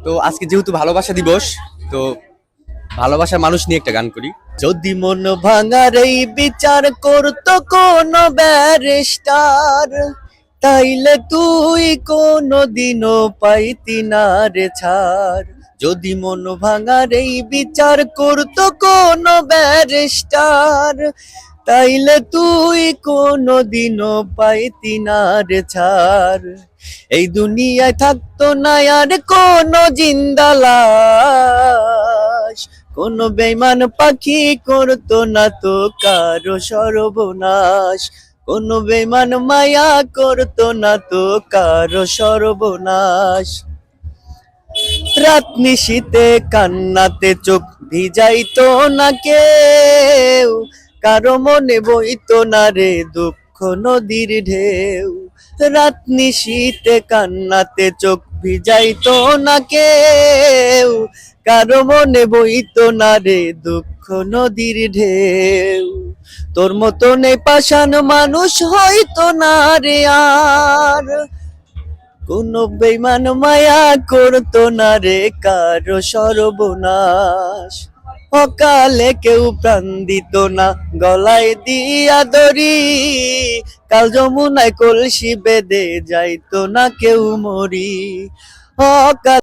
তো আজকে যেহেতু ভালোবাসা দিবস, তো ভালোবাসার মানুষ নিয়ে একটা গান করি। যদি মন ভাঙার এই বিচার করতো কোন ব্যারিস্টার, তাইলে তুই কোনদিনও পাইতি না রে ছাড়। যদি মন ভাঙার এই বিচার করতো কোন ব্যারিস্টার, তাইলে তুই কোনদিনও পাইতি না রে ছাড়। এই দুনিয়ায় থাকতো না আর কোনো জিন্দা লাশ, কোনো বেইমান পাখি করতো না তো কারো সর্বনাশ, কোনো বেইমান মায়া করতো না তো কারো সর্বনাশ। রাত নিশীতে কান্নাতে চোখ ভিজাইতো না কেউ, কারো মনে বইতো না রে দুঃখ নদীর ঢেউ। রাত নিশীতে কান্নাতে চোখ ভিজাইতো না কেউ, কারো মনে বইতো না রে দুঃখ নদীর ঢেউ। তোর মতন এই পাষাণ মানুষ হয়তো না রে আর, কোনো বেইমান মায়া করতো না রে কারো সর্বনাশ। অকালে কেউ প্রাণ দিত না গলায় দিয়া দড়ি, কাল যমুনায় কলসি বেঁধে যাইতো না কেউ মরি। অকাল